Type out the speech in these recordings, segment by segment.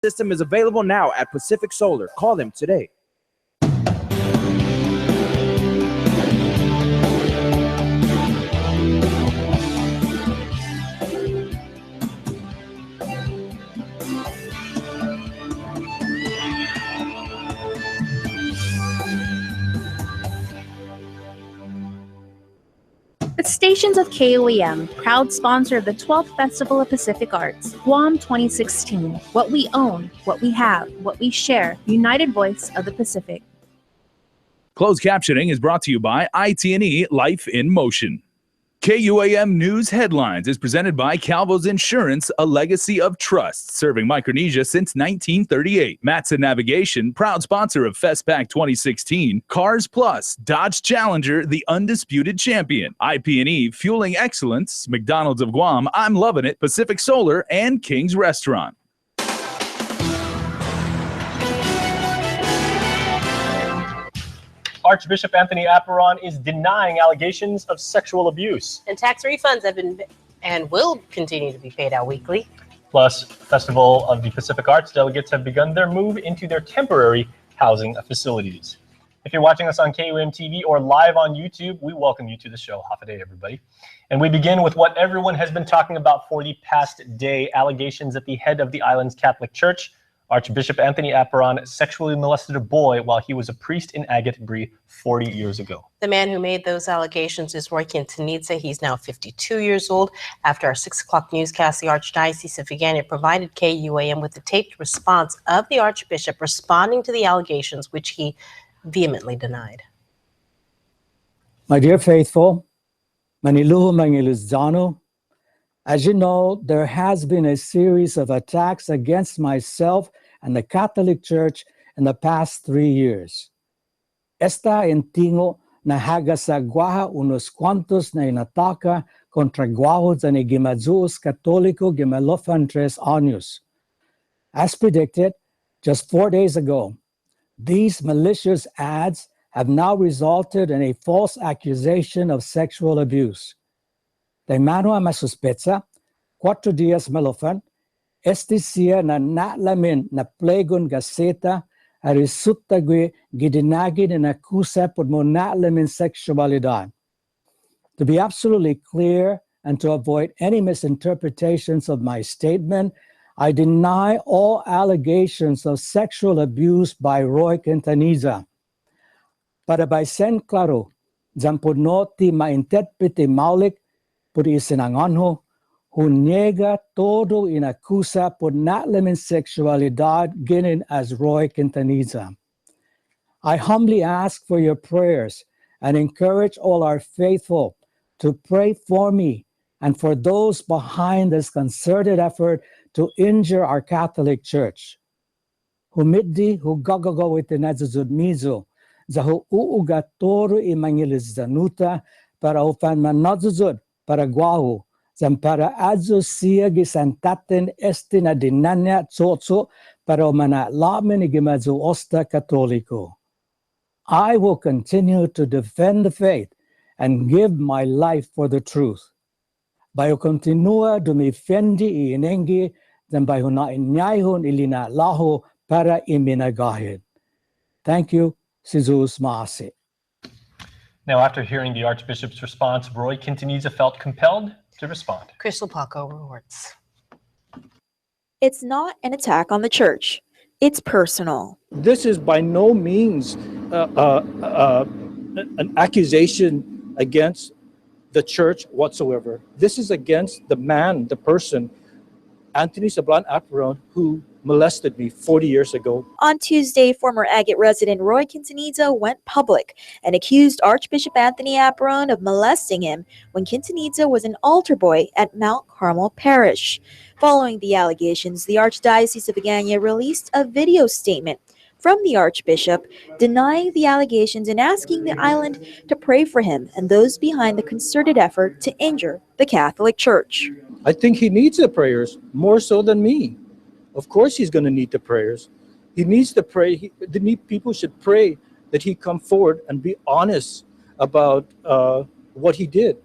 system is available now at Pacific Solar. Call them today. The stations of KUAM, proud sponsor of the 12th Festival of Pacific Arts, Guam 2016. What we own, what we have, what we share, united voice of the Pacific. Closed captioning is brought to you by IT&E Life in Motion. KUAM News Headlines is presented by Calvo's Insurance, a legacy of trust, serving Micronesia since 1938. Matson Navigation, proud sponsor of FESTPAC 2016. Cars Plus, Dodge Challenger, the undisputed champion. IP&E, fueling excellence. McDonald's of Guam, I'm loving it. Pacific Solar, and King's Restaurant. Archbishop Anthony Apparon is denying allegations of sexual abuse. And tax refunds have been and will continue to be paid out weekly. Plus, Festival of the Pacific Arts delegates have begun their move into their temporary housing facilities. If you're watching us on KUAM TV or live on YouTube, we welcome you to the show. Half a day, everybody. And we begin with what everyone has been talking about for the past day, allegations at the head of the island's Catholic Church. Archbishop Anthony Apparon sexually molested a boy while he was a priest in Agate Bree 40 years ago. The man who made those allegations is Roy Quintanilla. He's now 52 years old. After our 6 o'clock newscast, the Archdiocese of Vigaña provided KUAM with the taped response of the Archbishop responding to the allegations, which he vehemently denied. My dear faithful, Maniluho Mangilizano, as you know, there has been a series of attacks against myself and the Catholic Church in the past 3 years. Esta entiendo na hagasagwaha unos cuantos na inataka contra guahos na gimadzuos Católico gimalofan 3 años. As predicted, just 4 days ago, these malicious ads have now resulted in a false accusation of sexual abuse. De mano a masuspetsa, 4 días malofan, siya na nalamin na plegon gaseta a resulta gui gidinagi na nakusa por mo nalamin sexualidad. To be absolutely clear and to avoid any misinterpretations of my statement, I deny all allegations of sexual abuse by Roy Quintanilla. Para by sen claro, zampod no ti mainterprete maulik por isinanganho, who niega todo inacusa por nalamin sexualidad ginin as Roy Quintanilla. I humbly ask for your prayers and encourage all our faithful to pray for me and for those behind this concerted effort to injure our Catholic Church. Humiddi hu gagago itinazuzud mizo, zahu uuga toro imangilis zanuta para ufan manazuzud para guahu, para adzo siya gisantaten estina dinanya tsotso para manatlamen igimazo osta Católico. I will continue to defend the faith and give my life for the truth. Bayo continua dumifendi iinengi dan bayo na inyayhon ilina laho para iminagahid. Thank you, Jesus Maasi. Now, after hearing the Archbishop's response, Roy Quintanilla felt compelled to respond. Crystal Paco reports. It's not an attack on the church. It's personal. This is by no means an accusation against the church whatsoever. This is against the man, the person, Anthony Sablan Apparon, who molested me 40 years ago. On Tuesday, former Agate resident Roy Quintanilla went public and accused Archbishop Anthony Apparon of molesting him when Quintanilla was an altar boy at Mount Carmel Parish. Following the allegations, the Archdiocese of Vigaña released a video statement from the Archbishop denying the allegations and asking the island to pray for him and those behind the concerted effort to injure the Catholic Church. I think he needs the prayers more so than me. Of course he's going to need the prayers. He needs to pray. People should pray that he come forward and be honest about what he did.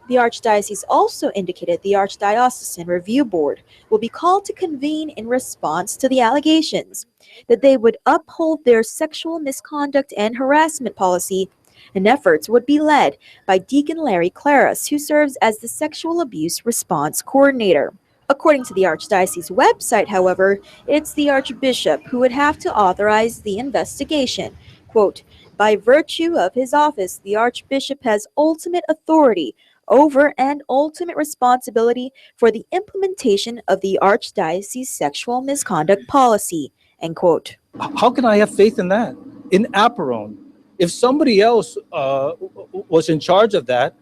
The Archdiocese also indicated the Archdiocesan Review Board will be called to convene in response to the allegations, that they would uphold their sexual misconduct and harassment policy, and efforts would be led by Deacon Larry Claris, who serves as the Sexual Abuse Response Coordinator. According to the Archdiocese website, however, it's the Archbishop who would have to authorize the investigation. Quote, by virtue of his office, the Archbishop has ultimate authority over and ultimate responsibility for the implementation of the Archdiocese sexual misconduct policy, end quote. How can I have faith in that? In Aperon, if somebody else was in charge of that,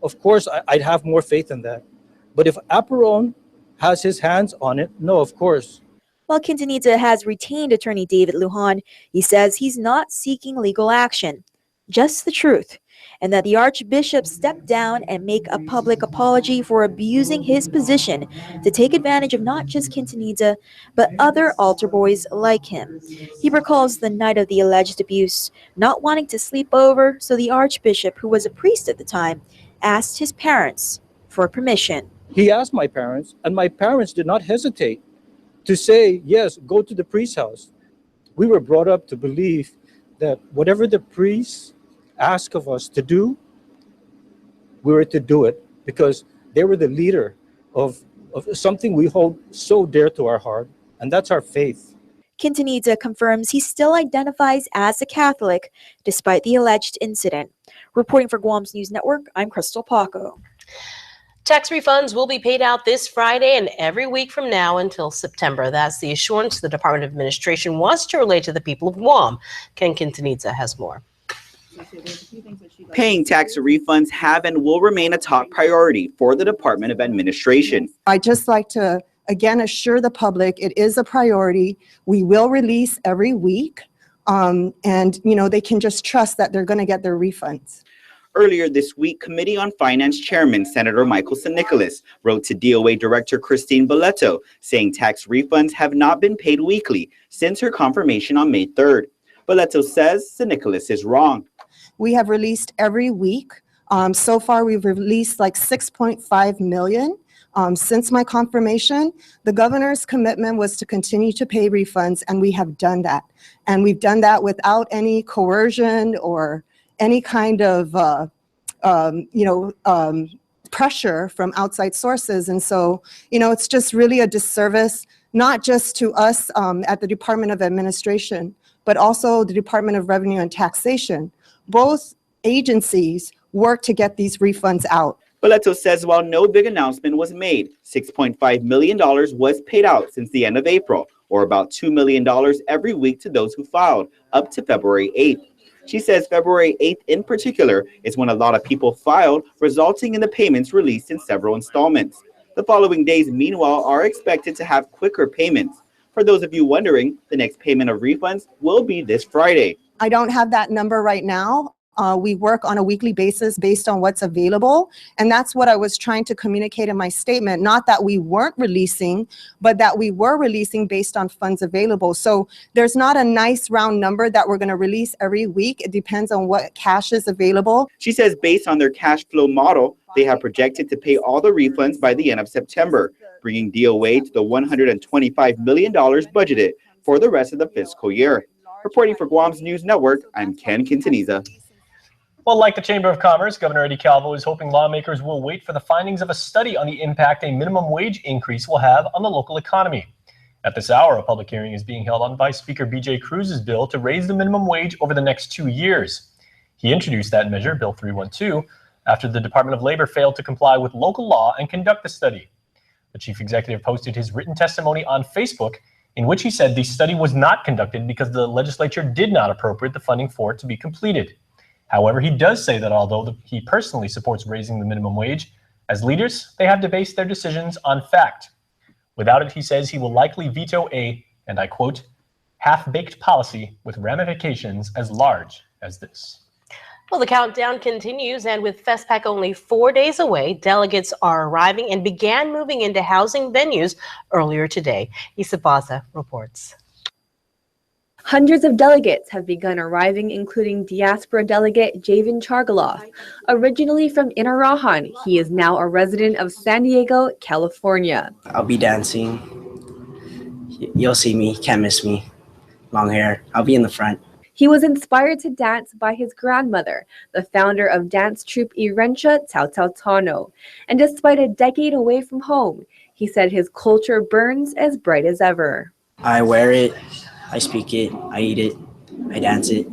of course, I'd have more faith in that. But if Aperon has his hands on it, no, of course. While Quintanilla has retained attorney David Lujan, he says he's not seeking legal action, just the truth, and that the Archbishop step down and make a public apology for abusing his position to take advantage of not just Quintanilla, but other altar boys like him. He recalls the night of the alleged abuse, not wanting to sleep over, so the Archbishop, who was a priest at the time, asked his parents for permission. He asked my parents, and my parents did not hesitate to say, yes, go to the priest's house. We were brought up to believe that whatever the priests ask of us to do, we were to do it because they were the leader of something we hold so dear to our heart, and that's our faith. Quintanilla confirms he still identifies as a Catholic despite the alleged incident. Reporting for Guam's News Network, I'm Crystal Paco. Tax refunds will be paid out this Friday and every week from now until September. That's the assurance the Department of Administration wants to relay to the people of Guam. Ken Quintanilla has more. Paying tax refunds have and will remain a top priority for the Department of Administration. I'd just like to again assure the public it is a priority. We will release every week, and they can just trust that they're going to get their refunds. Earlier this week, Committee on Finance Chairman Senator Michael San Nicolas wrote to DOA Director Christine Boleto saying tax refunds have not been paid weekly since her confirmation on May 3rd. Boleto says San Nicolas is wrong. We have released every week. So far, we've released like 6.5 million. Since my confirmation, the governor's commitment was to continue to pay refunds, and we have done that. And we've done that without any coercion or any kind of pressure from outside sources. And so, it's just really a disservice, not just to us at the Department of Administration, but also the Department of Revenue and Taxation. Both agencies work to get these refunds out. Boleto says while no big announcement was made, $6.5 million was paid out since the end of April, or about $2 million every week to those who filed, up to February 8th. She says February 8th in particular is when a lot of people filed, resulting in the payments released in several installments. The following days, meanwhile, are expected to have quicker payments. For those of you wondering, the next payment of refunds will be this Friday. I don't have that number right now. We work on a weekly basis based on what's available. And that's what I was trying to communicate in my statement. Not that we weren't releasing, but that we were releasing based on funds available. So there's not a nice round number that we're going to release every week. It depends on what cash is available. She says based on their cash flow model, they have projected to pay all the refunds by the end of September, bringing DOA to the $125 million budgeted for the rest of the fiscal year. Reporting for Guam's News Network, I'm Ken Quintanilla. Well, like the Chamber of Commerce, Governor Eddie Calvo is hoping lawmakers will wait for the findings of a study on the impact a minimum wage increase will have on the local economy. At this hour, a public hearing is being held on Vice Speaker B.J. Cruz's bill to raise the minimum wage over the next 2 years. He introduced that measure, Bill 312, after the Department of Labor failed to comply with local law and conduct the study. The chief executive posted his written testimony on Facebook, in which he said the study was not conducted because the legislature did not appropriate the funding for it to be completed. However, he does say that although he personally supports raising the minimum wage, as leaders, they have to base their decisions on fact. Without it, he says he will likely veto a, and I quote, half-baked policy with ramifications as large as this. Well, the countdown continues, and with FESTPAC only 4 days away, delegates are arriving and began moving into housing venues earlier today. Isa Baza reports. Hundreds of delegates have begun arriving, including diaspora delegate Javen Chargaloff. Originally from Inarajan, he is now a resident of San Diego, California. I'll be dancing. You'll see me, can't miss me. Long hair, I'll be in the front. He was inspired to dance by his grandmother, the founder of dance troupe Irencha Tautano. And despite a decade away from home, he said his culture burns as bright as ever. I wear it, I speak it, I eat it, I dance it.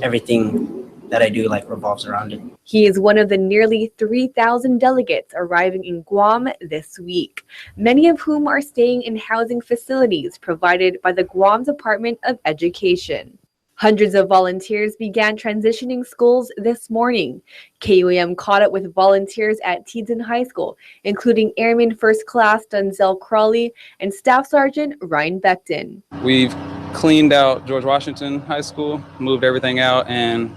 Everything that I do revolves around it. He is one of the nearly 3,000 delegates arriving in Guam this week, many of whom are staying in housing facilities provided by the Guam Department of Education. Hundreds of volunteers began transitioning schools this morning. KUAM caught up with volunteers at Teedson High School, including Airman First Class Denzel Crawley and Staff Sergeant Ryan Beckton. We've cleaned out George Washington High School, moved everything out, and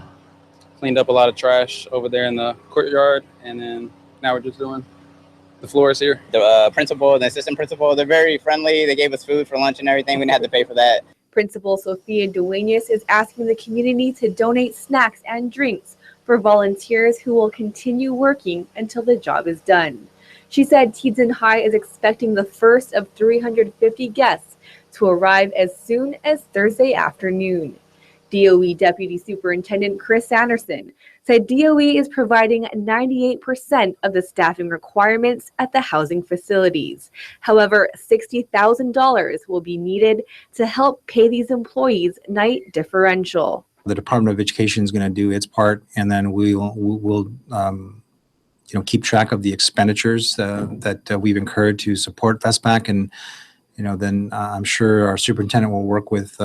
cleaned up a lot of trash over there in the courtyard, and then now we're just doing the floors here. The principal and the assistant principal, they're very friendly. They gave us food for lunch and everything. We didn't have to pay for that. Principal Sophia Duenas is asking the community to donate snacks and drinks for volunteers who will continue working until the job is done. She said Teedson High is expecting the first of 350 guests to arrive as soon as Thursday afternoon. DOE Deputy Superintendent Chris Anderson said DOE is providing 98% of the staffing requirements at the housing facilities. However, $60,000 will be needed to help pay these employees night differential. The Department of Education is going to do its part, and then we'll keep track of the expenditures that we've incurred to support FESTPAC, and then I'm sure our superintendent will work with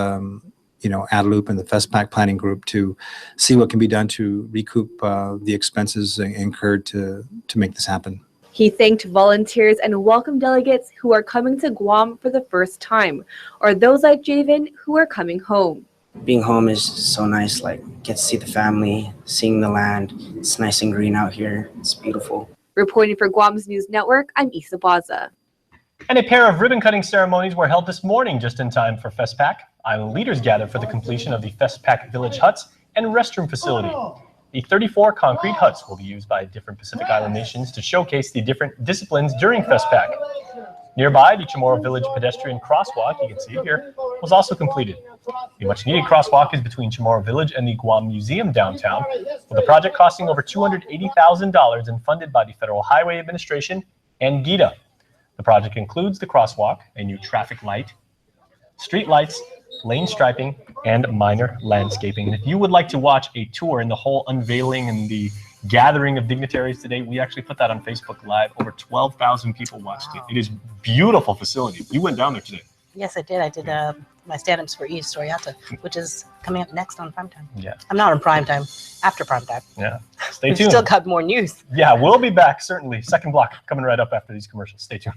Adeloop and the FESTPAC planning group to see what can be done to recoup the expenses incurred to make this happen. He thanked volunteers and welcome delegates who are coming to Guam for the first time, or those like Javen who are coming home. Being home is so nice, get to see the family, seeing the land. It's nice and green out here. It's beautiful. Reporting for Guam's News Network, I'm Isa Baza. And a pair of ribbon-cutting ceremonies were held this morning just in time for FESTPAC. Island leaders gathered for the completion of the FESTPAC Village huts and restroom facility. The 34 concrete huts will be used by different Pacific Island nations to showcase the different disciplines during FESTPAC. Nearby, the Chamorro Village pedestrian crosswalk, you can see it here, was also completed. The much-needed crosswalk is between Chamorro Village and the Guam Museum downtown, with the project costing over $280,000 and funded by the Federal Highway Administration and GITA. The project includes the crosswalk, a new traffic light, street lights, lane striping, and minor landscaping. And if you would like to watch a tour in the whole unveiling and the gathering of dignitaries today, we actually put that on Facebook Live. Over 12,000 people watched it. It is a beautiful facility. You went down there today. Yes, I did. I did my stand-ups for East Storyata, which is coming up next on Primetime. Yeah. I'm not on Primetime, after Primetime. Yeah. Stay We've tuned. still got more news. Yeah, we'll be back, certainly. Second block coming right up after these commercials. Stay tuned.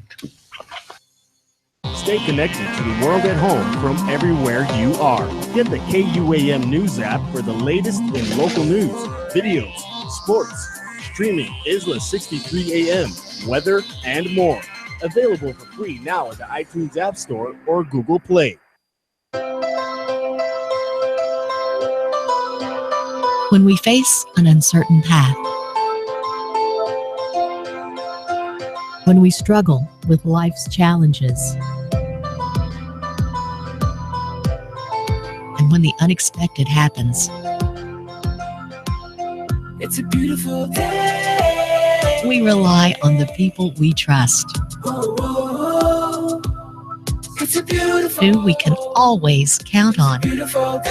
Stay connected to the world at home from everywhere you are. Get the KUAM News app for the latest in local news, videos, sports, streaming Isla 63 AM, weather, and more. Available for free now at the iTunes App Store or Google Play. When we face an uncertain path, when we struggle with life's challenges, and when the unexpected happens, it's a beautiful day. We rely on the people we trust, it's a beautiful, who we can always count on, beautiful day.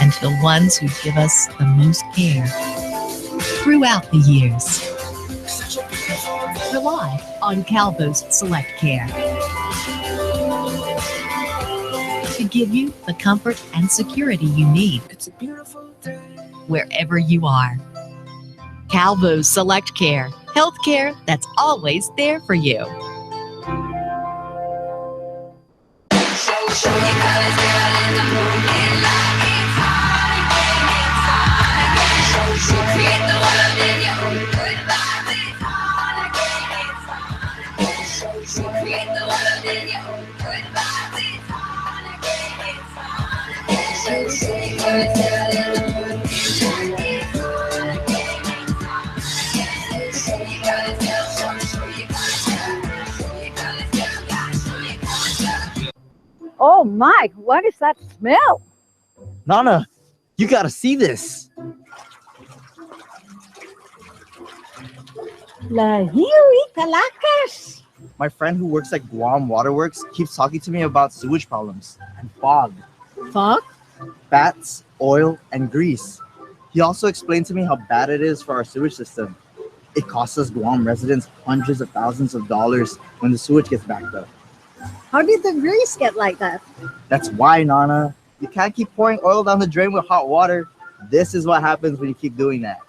And the ones who give us the most care throughout the years. Rely on Calvo's Select Care to give you the comfort and security you need. It's a beautiful day. Wherever you are. Calvo's Select Care, healthcare that's always there for you. Oh my, what is that smell? Nana, you gotta see this. My friend who works at Guam Waterworks keeps talking to me about sewage problems and fog. Fog? Bats, oil, and grease. He also explained to me how bad it is for our sewage system. It costs us Guam residents hundreds of thousands of dollars when the sewage gets backed up. How did the grease get like that? That's why, Nana. You can't keep pouring oil down the drain with hot water. This is what happens when you keep doing that.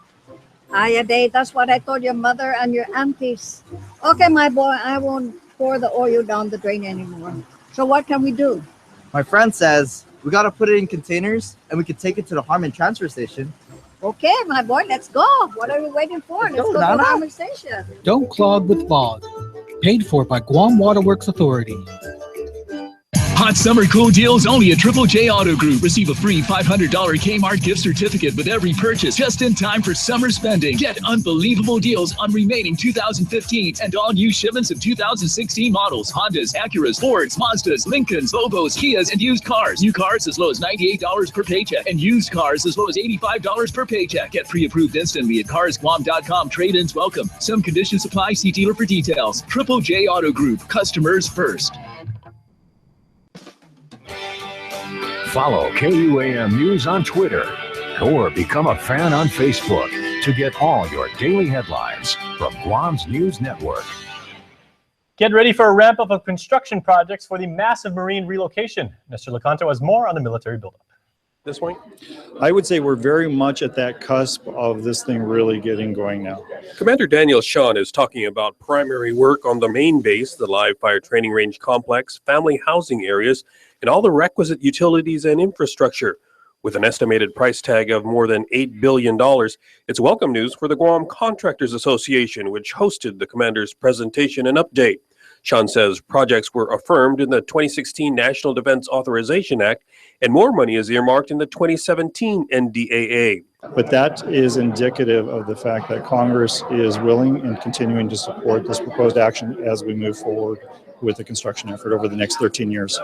Ayaday, that's what I told your mother and your aunties. Okay, my boy, I won't pour the oil down the drain anymore. So what can we do? My friend says we gotta put it in containers and we can take it to the Harmon transfer station. Okay, my boy, let's go. What are we waiting for? Let's go to the Harmon station. Don't clog with fog. Paid for by Guam Waterworks Authority. Hot summer cool deals only at Triple J Auto Group. Receive a free $500 Kmart gift certificate with every purchase just in time for summer spending. Get unbelievable deals on remaining 2015 and all new shipments of 2016 models. Hondas, Acuras, Fords, Mazdas, Lincolns, Volvos, Kias, and used cars. New cars as low as $98 per paycheck and used cars as low as $85 per paycheck. Get pre-approved instantly at carsguam.com. Trade-ins welcome. Some conditions apply. See dealer for details. Triple J Auto Group. Customers first. Follow KUAM News on Twitter or become a fan on Facebook to get all your daily headlines from Guam's News Network. Get ready for a ramp up of construction projects for the massive marine relocation. Mr. Lecanto has more on the military buildup. This point? I would say we're very much at that cusp of this thing really getting going now. Commander Daniel Sean is talking about primary work on the main base, the live fire training range complex, family housing areas, and all the requisite utilities and infrastructure. With an estimated price tag of more than $8 billion, it's welcome news for the Guam Contractors Association, which hosted the commander's presentation and update. Sean says projects were affirmed in the 2016 National Defense Authorization Act, and more money is earmarked in the 2017 NDAA. But that is indicative of the fact that Congress is willing and continuing to support this proposed action as we move forward with the construction effort over the next 13 years.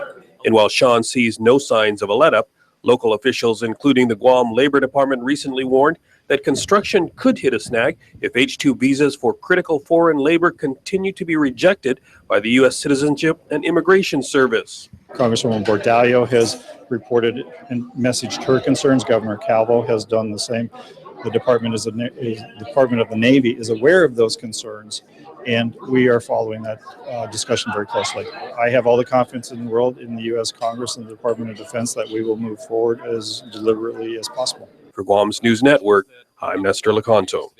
And while Sean sees no signs of a let-up, local officials, including the Guam Labor Department, recently warned that construction could hit a snag if H-2 visas for critical foreign labor continue to be rejected by the U.S. Citizenship and Immigration Service. Congresswoman Bordallo has reported and messaged her concerns. Governor Calvo has done the same. The Department of the Navy is aware of those concerns, and we are following that discussion very closely. I have all the confidence in the world in the U.S. Congress and the Department of Defense that we will move forward as deliberately as possible. For Guam's News Network, I'm Nestor Lecanto.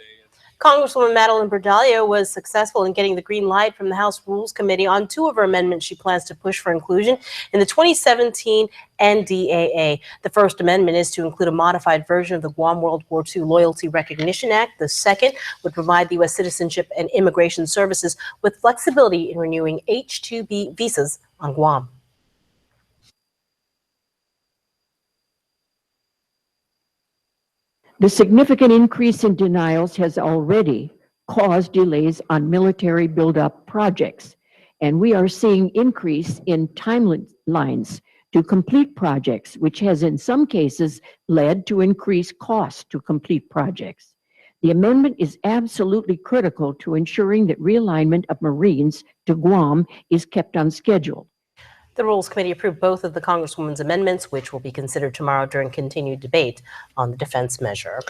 Congresswoman Madeline Bordallo was successful in getting the green light from the House Rules Committee on two of her amendments she plans to push for inclusion in the 2017 NDAA. The first amendment is to include a modified version of the Guam World War II Loyalty Recognition Act. The second would provide the U.S. Citizenship and Immigration Services with flexibility in renewing H-2B visas on Guam. The significant increase in denials has already caused delays on military buildup projects, and we are seeing increase in timelines to complete projects, which has in some cases led to increased costs to complete projects. The amendment is absolutely critical to ensuring that realignment of Marines to Guam is kept on schedule. The Rules Committee approved both of the Congresswoman's amendments, which will be considered tomorrow during continued debate on the defense measure.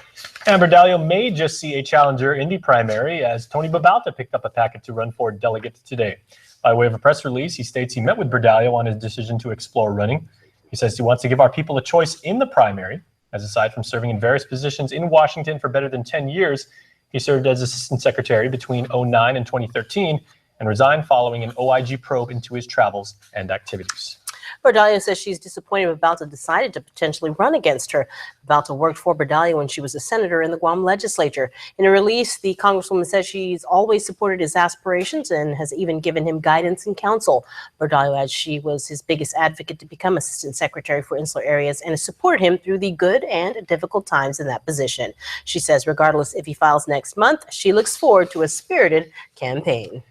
And Bordallo may just see a challenger in the primary as Tony Babalta picked up a packet to run for delegate today. By way of a press release, he states he met with Bordallo on his decision to explore running. He says he wants to give our people a choice in the primary, as aside from serving in various positions in Washington for better than 10 years, he served as Assistant Secretary between 2009 and 2013, and resigned following an OIG probe into his travels and activities. Berdalia says she's disappointed Balta decided to potentially run against her. Balta worked for Berdalia when she was a senator in the Guam legislature. In a release, the Congresswoman says she's always supported his aspirations and has even given him guidance and counsel. Berdalia adds she was his biggest advocate to become Assistant Secretary for Insular Areas and has supported him through the good and difficult times in that position. She says regardless if he files next month, she looks forward to a spirited campaign.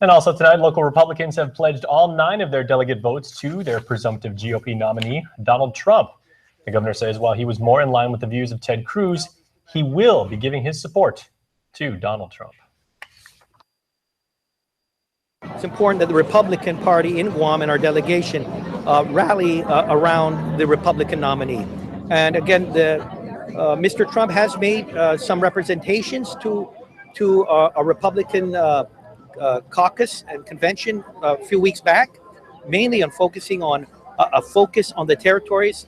And also tonight, local Republicans have pledged all 9 of their delegate votes to their presumptive GOP nominee, Donald Trump. The governor says while he was more in line with the views of Ted Cruz, he will be giving his support to Donald Trump. It's important that the Republican Party in Guam and our delegation rally around the Republican nominee. And again, Mr. Trump has made some representations to a Republican caucus and convention a few weeks back, mainly on focusing on a focus on the territories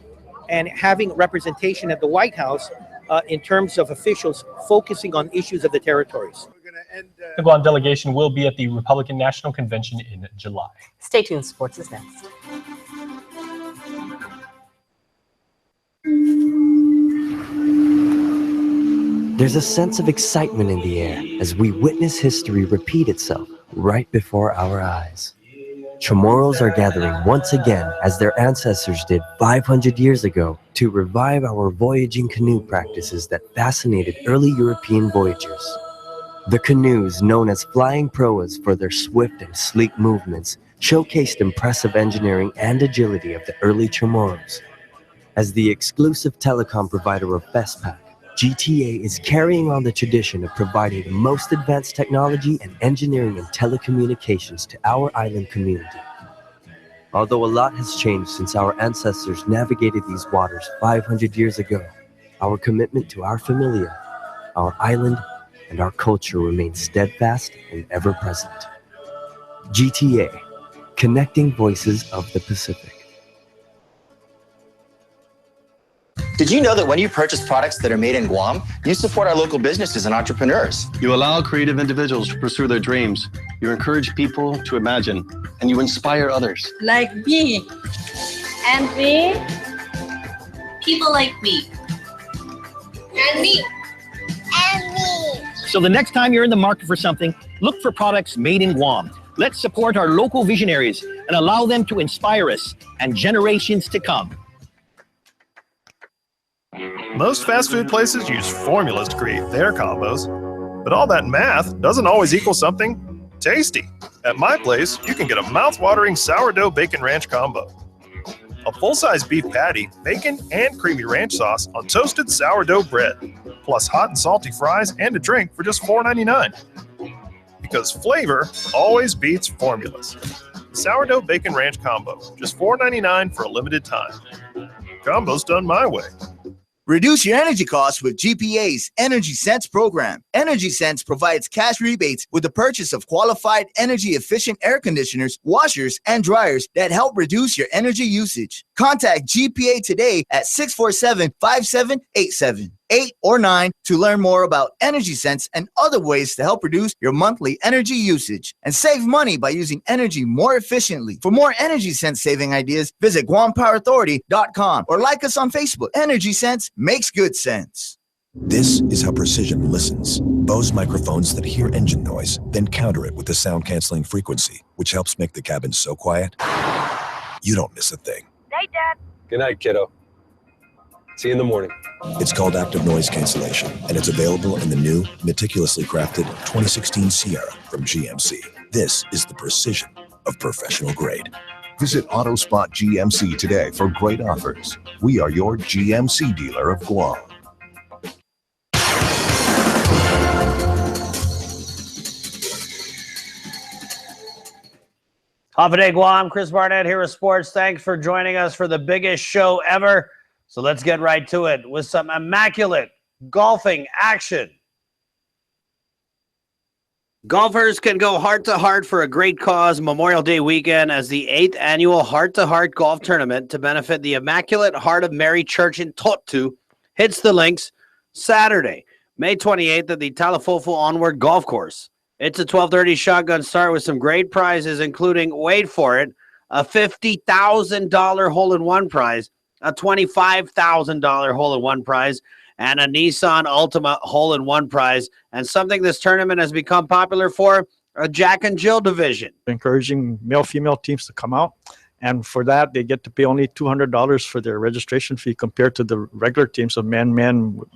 and having representation at the White House in terms of officials focusing on issues of the territories. The Guam delegation will be at the Republican National Convention in July. Stay tuned, sports is next. There's a sense of excitement in the air as we witness history repeat itself right before our eyes. Chamorros are gathering once again as their ancestors did 500 years ago to revive our voyaging canoe practices that fascinated early European voyagers. The canoes, known as flying proas for their swift and sleek movements, showcased impressive engineering and agility of the early Chamorros. As the exclusive telecom provider of FESTPAC, GTA is carrying on the tradition of providing the most advanced technology and engineering and telecommunications to our island community. Although a lot has changed since our ancestors navigated these waters 500 years ago, our commitment to our familia, our island, and our culture remains steadfast and ever present. GTA, connecting voices of the Pacific. Did you know that when you purchase products that are made in Guam, you support our local businesses and entrepreneurs? You allow creative individuals to pursue their dreams. You encourage people to imagine, and you inspire others. Like me. And me. People like me. And me. And me. So the next time you're in the market for something, look for products made in Guam. Let's support our local visionaries and allow them to inspire us and generations to come. Most fast food places use formulas to create their combos, but all that math doesn't always equal something tasty. At my place, you can get a mouth-watering sourdough bacon ranch combo. A full-size beef patty, bacon, and creamy ranch sauce on toasted sourdough bread, plus hot and salty fries and a drink for just $4.99. Because flavor always beats formulas. Sourdough bacon ranch combo, just $4.99 for a limited time. Combo's done my way. Reduce your energy costs with GPA's Energy Sense program. Energy Sense provides cash rebates with the purchase of qualified energy-efficient air conditioners, washers, and dryers that help reduce your energy usage. Contact GPA today at 647-5787. 8 or 9 to learn more about Energy Sense and other ways to help reduce your monthly energy usage and save money by using energy more efficiently. For more Energy Sense saving ideas, visit GuamPowerAuthority.com or like us on Facebook. Energy Sense makes good sense. This is how Precision listens. Bose microphones that hear engine noise, then counter it with the sound-canceling frequency, which helps make the cabin so quiet, you don't miss a thing. Night, Dad. Good night, kiddo. See you in the morning. It's called Active Noise Cancellation, and it's available in the new, meticulously crafted 2016 Sierra from GMC. This is the precision of professional grade. Visit AutoSpot GMC today for great offers. We are your GMC dealer of Guam. Half a day, Guam. Chris Barnett here with Sports. Thanks for joining us for the biggest show ever. So let's get right to it with some immaculate golfing action. Golfers can go heart-to-heart for a great cause Memorial Day weekend as the 8th annual Heart-to-Heart Golf Tournament to benefit the Immaculate Heart of Mary Church in Totu hits the links Saturday, May 28th at the Talafofo Onward Golf Course. It's a 12:30 shotgun start with some great prizes, including, wait for it, a $50,000 hole-in-one prize, a $25,000 hole-in-one prize, and a Nissan Altima hole-in-one prize. And something this tournament has become popular for, a Jack and Jill division. Encouraging male-female teams to come out. And for that, they get to pay only $200 for their registration fee compared to the regular teams of men,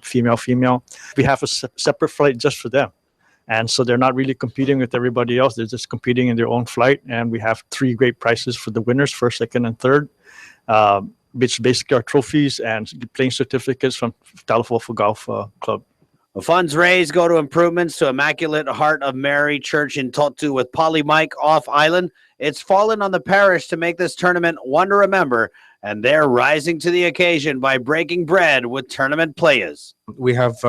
female. We have a separate flight just for them. And so they're not really competing with everybody else. They're just competing in their own flight. And we have 3 great prizes for the winners, first, second, and third, which basically are trophies and playing certificates from Talafofo Golf Club. The funds raised go to improvements to Immaculate Heart of Mary Church in Totu with Polly Mike off island. It's fallen on the parish to make this tournament one to remember, and they're rising to the occasion by breaking bread with tournament players. We have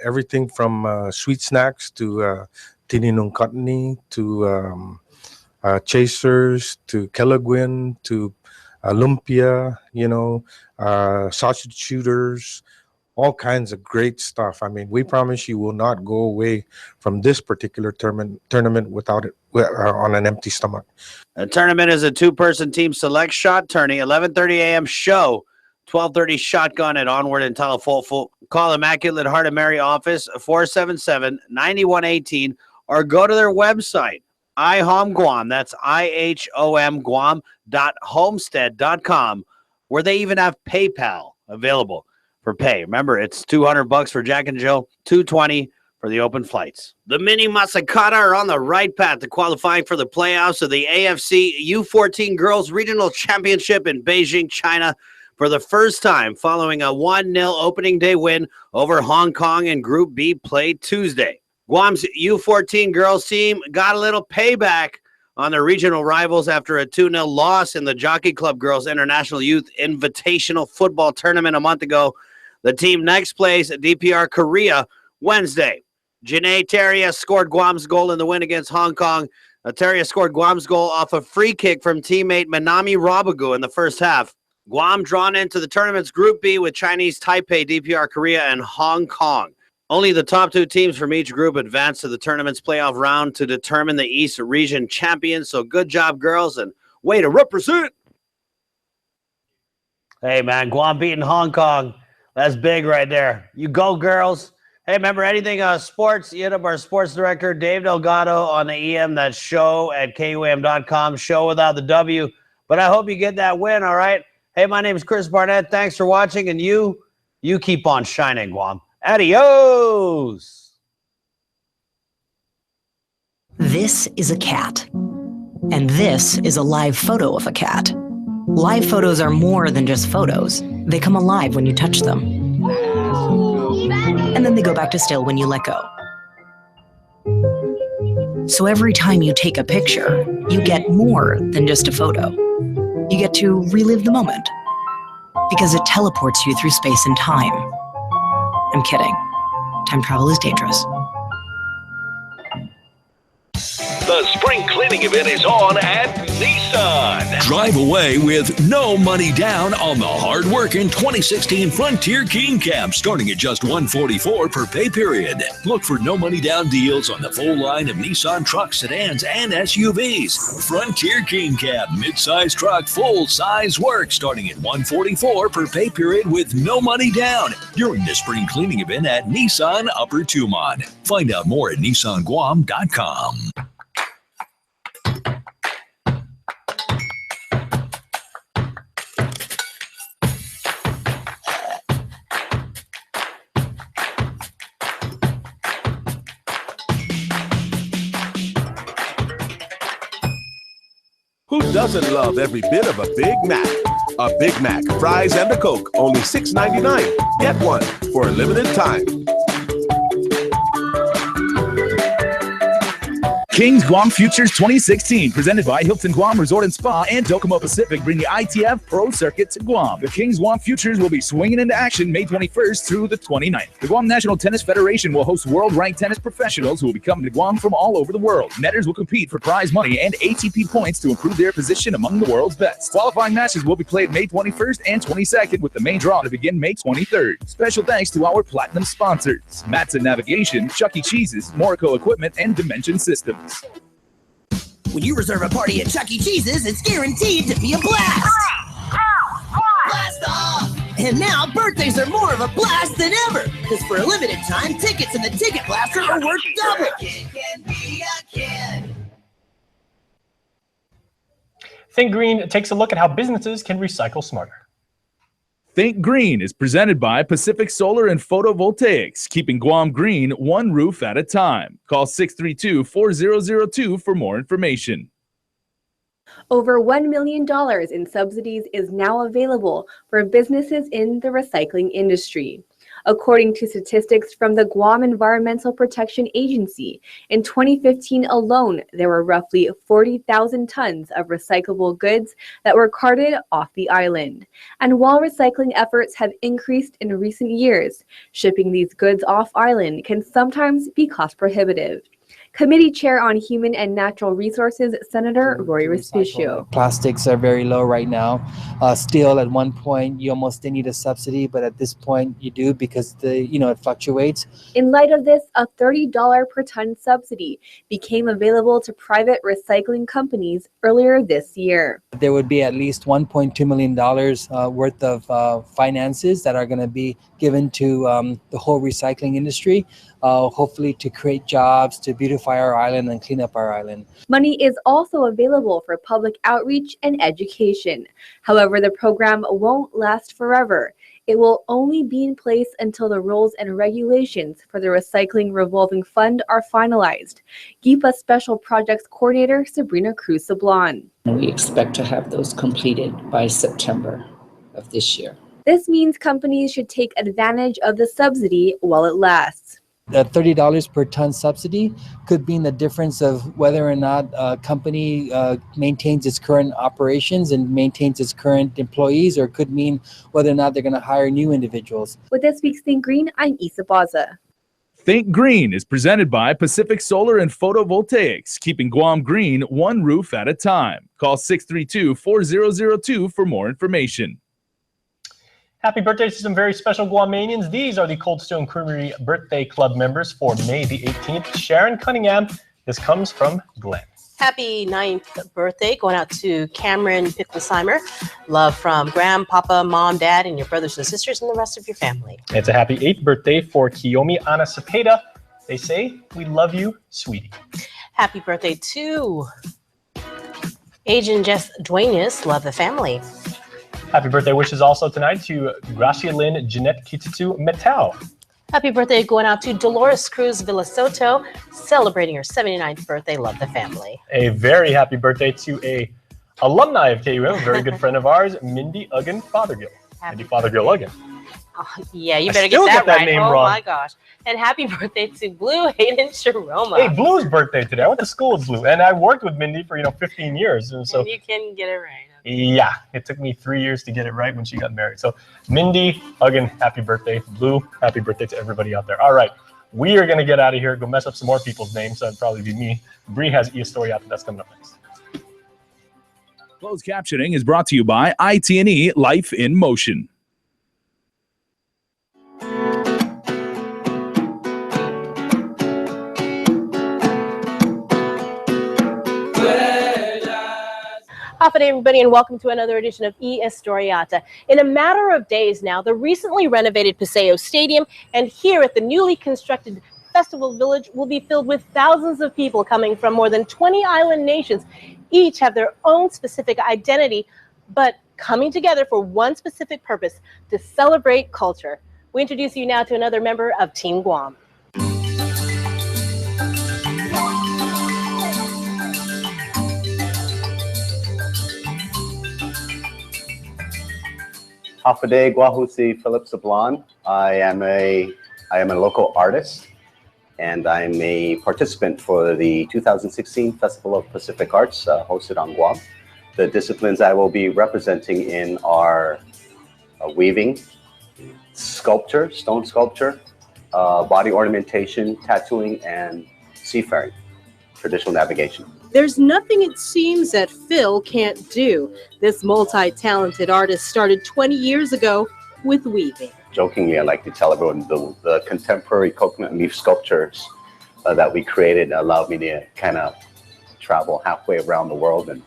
everything from sweet snacks to tininong cottonee to chasers to kelagwin to lumpia, sausage shooters, all kinds of great stuff. I mean, we promise you will not go away from this particular tournament without it on an empty stomach. The tournament is a 2-person team select shot tourney, 11:30 a.m. show, 12:30 shotgun at Onward in Talafofo. Call Immaculate Heart of Mary office 477-9118 or go to their website, IHOM Guam, that's IHOM Guam.homestead.com, where they even have PayPal available for pay. Remember, it's $200 for Jack and Jill, $220 for the open flights. The Mini Masakata are on the right path to qualifying for the playoffs of the AFC U14 Girls Regional Championship in Beijing, China, for the first time following a 1-0 opening day win over Hong Kong in Group B play Tuesday. Guam's U14 girls team got a little payback on their regional rivals after a 2-0 loss in the Jockey Club Girls International Youth Invitational Football Tournament a month ago. The team next plays DPR Korea Wednesday. Janae Terria scored Guam's goal in the win against Hong Kong. Terria scored Guam's goal off a free kick from teammate Manami Rabagu in the first half. Guam drawn into the tournament's Group B with Chinese Taipei, DPR Korea, and Hong Kong. Only the top 2 teams from each group advance to the tournament's playoff round to determine the East region champions. So good job, girls, and way to represent. Hey, man, Guam beating Hong Kong. That's big right there. You go, girls. Hey, remember anything sports? You hit up our sports director, Dave Delgado, on the EM, that show at KUAM.com, show without the W. But I hope you get that win, all right? Hey, my name is Chris Barnett. Thanks for watching, and you keep on shining, Guam. Adios! This is a cat, and this is a live photo of a cat. Live photos are more than just photos. They come alive when you touch them. And then they go back to still when you let go. So every time you take a picture, you get more than just a photo. You get to relive the moment because it teleports you through space and time. I'm kidding. Time travel is dangerous. The spring cleaning event is on at Nissan. Drive away with no money down on the hard-working 2016 Frontier King Cab, starting at just $144 per pay period. Look for no money down deals on the full line of Nissan trucks, sedans, and SUVs. Frontier King Cab, mid-size truck, full-size work, starting at $144 per pay period with no money down during the spring cleaning event at Nissan Upper Tumon. Find out more at nissanguam.com. Who doesn't love every bit of a Big Mac? A Big Mac, fries, and a Coke, only $6.99. Get one for a limited time. Kings Guam Futures 2016, presented by Hilton Guam Resort and Spa and Docomo Pacific, bring the ITF Pro Circuit to Guam. The Kings Guam Futures will be swinging into action May 21st through the 29th. The Guam National Tennis Federation will host world-ranked tennis professionals who will be coming to Guam from all over the world. Netters will compete for prize money and ATP points to improve their position among the world's best. Qualifying matches will be played May 21st and 22nd, with the main draw to begin May 23rd. Special thanks to our platinum sponsors: Matson Navigation, Chuck E. Cheese's, Morico Equipment, and Dimension Systems. When you reserve a party at Chuck E. Cheese's, it's guaranteed to be a blast. Blast off! And now birthdays are more of a blast than ever, because for a limited time, tickets in the Ticket Blaster are worth double. Think Green takes a look at how businesses can recycle smarter. Think Green is presented by Pacific Solar and Photovoltaics, keeping Guam green one roof at a time. Call 632-4002 for more information. Over $1 million in subsidies is now available for businesses in the recycling industry. According to statistics from the Guam Environmental Protection Agency, in 2015 alone, there were roughly 40,000 tons of recyclable goods that were carted off the island. And while recycling efforts have increased in recent years, shipping these goods off island can sometimes be cost prohibitive. Committee Chair on Human and Natural Resources, Senator Roy Respicio. Plastics are very low right now. Steel, at one point, you almost didn't need a subsidy, but at this point, you do because it fluctuates. In light of this, a $30 per ton subsidy became available to private recycling companies earlier this year. There would be at least $1.2 million worth of finances that are going to be given to the whole recycling industry, hopefully to create jobs, to beautify our island and clean up our island. Money is also available for public outreach and education. However, the program won't last forever. It will only be in place until the rules and regulations for the Recycling Revolving Fund are finalized. GIPA Special Projects Coordinator Sabrina Cruz Sablon. We expect to have those completed by September of this year. This means companies should take advantage of the subsidy while it lasts. The $30 per ton subsidy could mean the difference of whether or not a company maintains its current operations and maintains its current employees, or could mean whether or not they're going to hire new individuals. With this week's Think Green, I'm Isa Baza. Think Green is presented by Pacific Solar and Photovoltaics, keeping Guam green one roof at a time. Call 632-4002 for more information. Happy birthday to some very special Guamanians. These are the Cold Stone Creamery Birthday Club members for May the 18th. Sharon Cunningham. This comes from Glenn. Happy 9th birthday going out to Cameron Picklesheimer. Love from Grandpapa, Mom, Dad, and your brothers and sisters and the rest of your family. It's a happy 8th birthday for Kiyomi Ana Cepeda. They say, we love you, sweetie. Happy birthday to Agent Jess Duenas. Love the family. Happy birthday wishes also tonight to Gracia Lynn Jeanette Kitutu Metao. Happy birthday going out to Dolores Cruz Villasoto, celebrating her 79th birthday. Love the family. A very happy birthday to a alumni of KUM, a very good friend of ours, Mindy Uggan Fothergill. Mindy Fothergill Uggan. Oh, yeah, you better get that right. Name oh wrong. My gosh. And happy birthday to Blue Hayden Sharoma. Hey, Blue's birthday today. I went to school with Blue, and I worked with Mindy for 15 years. And so and you can get it right. Yeah, it took me 3 years to get it right when she got married. So Mindy, Uggan, happy birthday. Blue, happy birthday to everybody out there. All right, we are going to get out of here, go mess up some more people's names. So that'd probably be me. Bree has E-Story out that's coming up next. Closed captioning is brought to you by IT&E Life in Motion. Good day, everybody, and welcome to another edition of E-Historiata. In a matter of days now, the recently renovated Paseo Stadium and here at the newly constructed Festival Village will be filled with thousands of people coming from more than 20 island nations. Each have their own specific identity, but coming together for one specific purpose, to celebrate culture. We introduce you now to another member of Team Guam. Hafade Guahusi Philip Sablon. I am a local artist, and I'm a participant for the 2016 Festival of Pacific Arts hosted on Guam. The disciplines I will be representing in are weaving, sculpture, stone sculpture, body ornamentation, tattooing, and seafaring, traditional navigation. There's nothing it seems that Phil can't do. This multi-talented artist started 20 years ago with weaving. Jokingly, I like to tell everyone the contemporary coconut leaf sculptures that we created allowed me to kind of travel halfway around the world and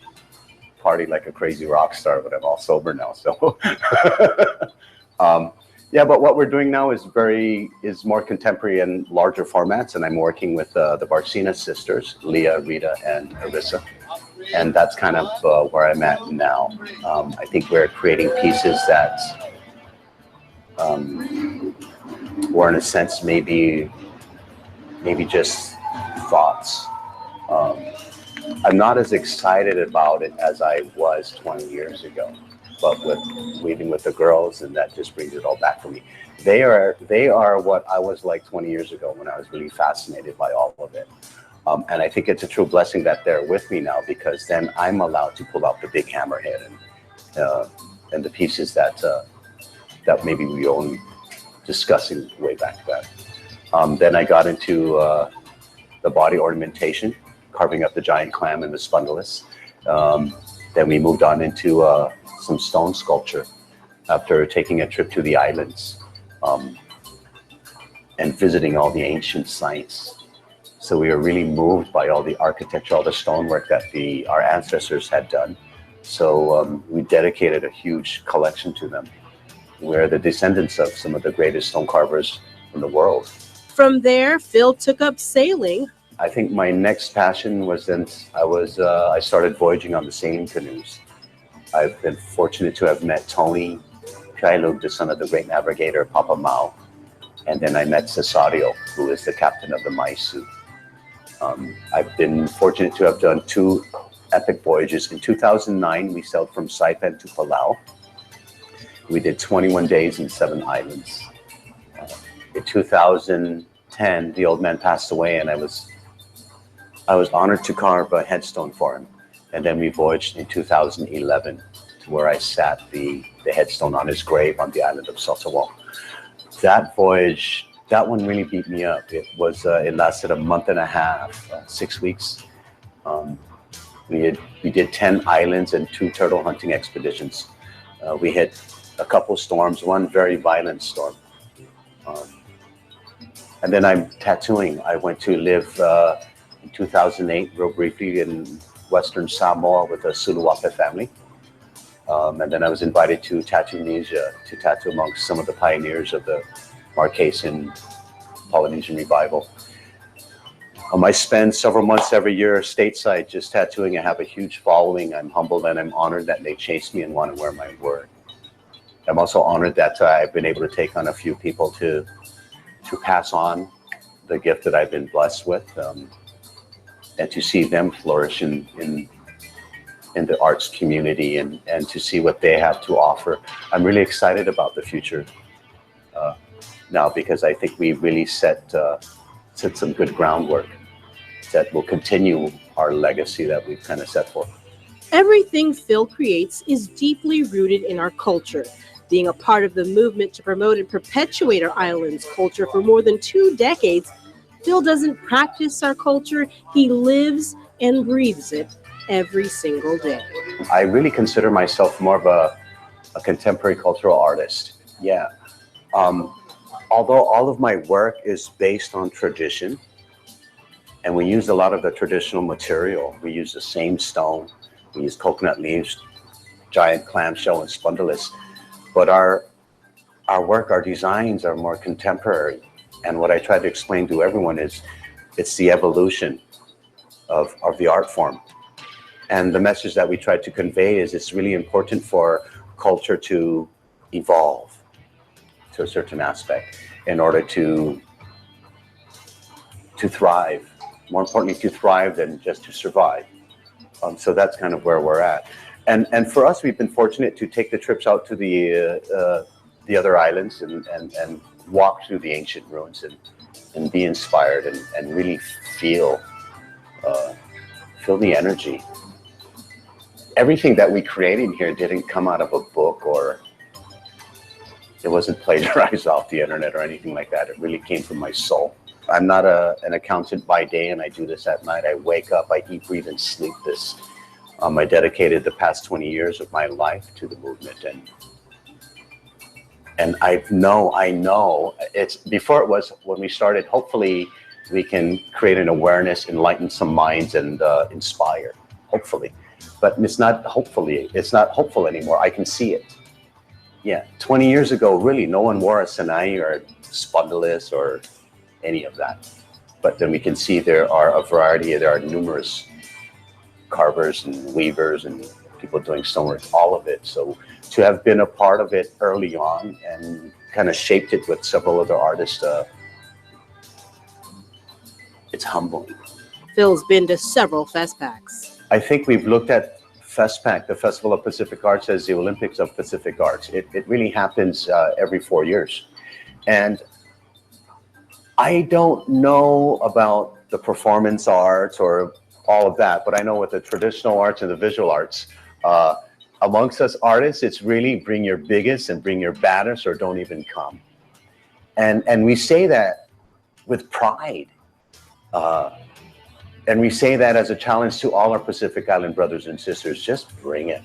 party like a crazy rock star, but I'm all sober now. So, yeah, but what we're doing now is more contemporary and larger formats, and I'm working with the Barcina sisters, Leah, Rita, and Arissa, and that's kind of where I'm at now. I think we're creating pieces that were, in a sense, maybe just thoughts. I'm not as excited about it as I was 20 years ago, but with weaving with the girls, and that just brings it all back for me. They are what I was like 20 years ago when I was really fascinated by all of it. And I think it's a true blessing that they're with me now, because then I'm allowed to pull out the big hammerhead and the pieces that maybe we were only discussing way back then. Then I got into the body ornamentation, carving up the giant clam and the spondylus. Then we moved on into some stone sculpture after taking a trip to the islands and visiting all the ancient sites. So we were really moved by all the architecture, all the stonework that our ancestors had done. So we dedicated a huge collection to them. We're the descendants of some of the greatest stone carvers in the world. From there, Phil took up sailing. I think my next passion was I started voyaging on the sailing canoes. I've been fortunate to have met Tony Kailug, the son of the great navigator Papa Mau, and then I met Cesario, who is the captain of the Maisu. I've been fortunate to have done 2 epic voyages. In 2009, we sailed from Saipan to Palau. We did 21 days in 7 islands. In 2010, the old man passed away, and I was honored to carve a headstone for him. And then we voyaged in 2011 to where I sat the headstone on his grave on the island of Sotawal. That voyage, that one really beat me up. It lasted a month and a half, 6 weeks. We did 10 islands and 2 turtle hunting expeditions. We hit a couple storms, one very violent storm. And then I'm tattooing. I went to live in 2008, real briefly, in Western Samoa with the Suluwapa family. And then I was invited to Tattoonesia to tattoo amongst some of the pioneers of the Marquesan Polynesian revival. I spend several months every year stateside just tattooing. I have a huge following. I'm humbled and I'm honored that they chase me and want to wear my word. I'm also honored that I've been able to take on a few people to pass on the gift that I've been blessed with, and to see them flourish in the arts community and to see what they have to offer. I'm really excited about the future now, because I think we really set some good groundwork that will continue our legacy that we've kind of set forth. Everything Phil creates is deeply rooted in our culture. Being a part of the movement to promote and perpetuate our island's culture for more than 2 decades, Phil doesn't practice our culture, he lives and breathes it every single day. I really consider myself more of a contemporary cultural artist. Yeah. Although all of my work is based on tradition, and we use a lot of the traditional material. We use the same stone, we use coconut leaves, giant clamshell, and spondylus. But our work, our designs are more contemporary. And what I try to explain to everyone is it's the evolution of the art form. And the message that we try to convey is it's really important for culture to evolve to a certain aspect in order to thrive. More importantly, to thrive than just to survive. So that's kind of where we're at. And for us, we've been fortunate to take the trips out to the other islands and walk through the ancient ruins and be inspired and really feel the energy. Everything that we created here didn't come out of a book, or it wasn't plagiarized off the internet or anything like that. It really came from my soul. I'm not an accountant by day, and I do this at night. I wake up, I eat, breathe, and sleep this. I dedicated the past 20 years of my life to the movement, and I know it's before it was when we started. Hopefully, we can create an awareness, enlighten some minds, and inspire, hopefully. But it's not hopeful anymore. I can see it. Yeah, 20 years ago, really, no one wore a sanai or spondylus or any of that. But then we can see there are a variety, there are numerous carvers and weavers and people doing stonework, all of it. So to have been a part of it early on and kind of shaped it with several other artists, it's humbling. Phil's been to several FESTPACs. I think we've looked at FESTPAC, the Festival of Pacific Arts, as the Olympics of Pacific Arts. It really happens every 4 years. And I don't know about the performance arts or all of that, but I know with the traditional arts and the visual arts, amongst us artists, it's really bring your biggest and bring your baddest or don't even come. And we say that with pride. And we say that as a challenge to all our Pacific Island brothers and sisters. Just bring it.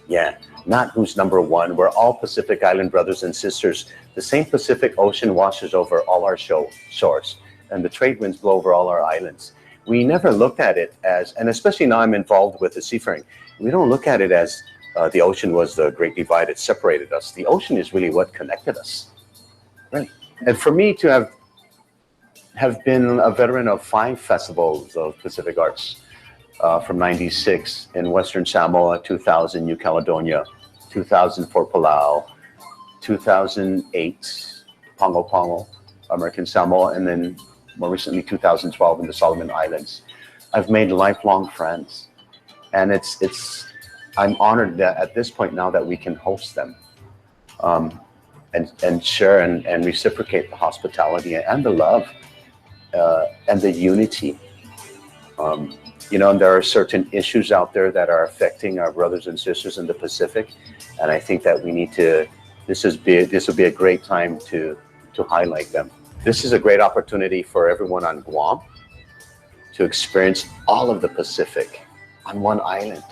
Yeah, not who's number one. We're all Pacific Island brothers and sisters. The same Pacific Ocean washes over all our shores, and the trade winds blow over all our islands. We never looked at it as, and especially now I'm involved with the seafaring, we don't look at it as the ocean was the great divide. It separated us. The ocean is really what connected us. Really. And for me to have been a veteran of 5 festivals of Pacific Arts from '96 in Western Samoa, 2000 New Caledonia, 2004 Palau, 2008 Pongo Pongo, American Samoa, and then more recently 2012 in the Solomon Islands. I've made lifelong friends, and I'm honored that at this point now that we can host them and share and reciprocate the hospitality and the love. And the unity. You know, and there are certain issues out there that are affecting our brothers and sisters in the Pacific, and I think that we need to, this will be a great time to highlight them. This is a great opportunity for everyone on Guam to experience all of the Pacific on one island.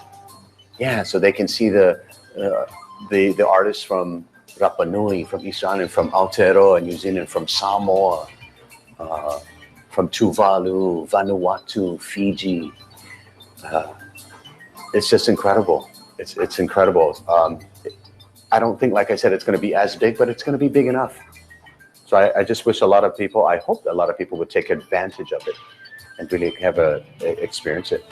Yeah, so they can see the artists from Rapa Nui, from East Island, from Aotearoa, New Zealand, from Samoa, from Tuvalu, Vanuatu, Fiji. It's just incredible. It's incredible. I don't think, like I said, it's going to be as big, but it's going to be big enough. So I just wish a lot of people, I hope a lot of people would take advantage of it and really experience it.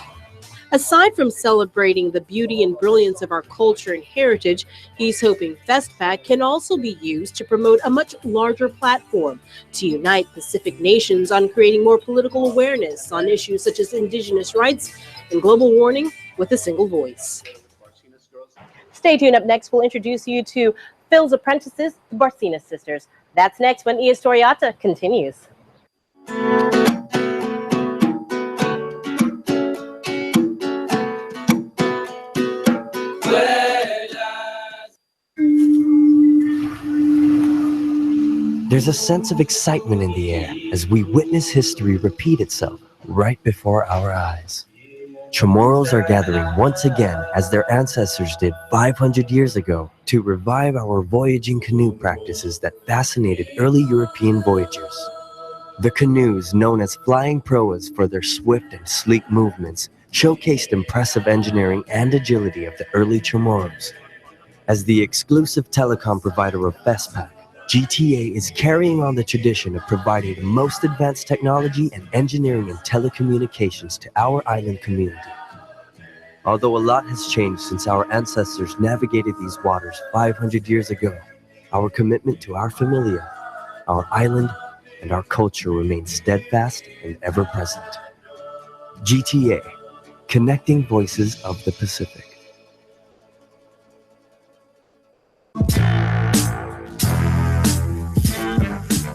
Aside from celebrating the beauty and brilliance of our culture and heritage, he's hoping FESTPAC can also be used to promote a much larger platform to unite Pacific nations on creating more political awareness on issues such as indigenous rights and global warming with a single voice. Stay tuned. Up next, we'll introduce you to Phil's apprentices, the Barcina sisters. That's next when Historiata continues. There's a sense of excitement in the air as we witness history repeat itself right before our eyes. Chamorros are gathering once again as their ancestors did 500 years ago to revive our voyaging canoe practices that fascinated early European voyagers. The canoes, known as flying proas for their swift and sleek movements, showcased impressive engineering and agility of the early Chamorros. As the exclusive telecom provider of FESTPAC, GTA is carrying on the tradition of providing the most advanced technology and engineering and telecommunications to our island community. Although a lot has changed since our ancestors navigated these waters 500 years ago, our commitment to our familia, our island, and our culture remains steadfast and ever present. GTA, connecting voices of the Pacific.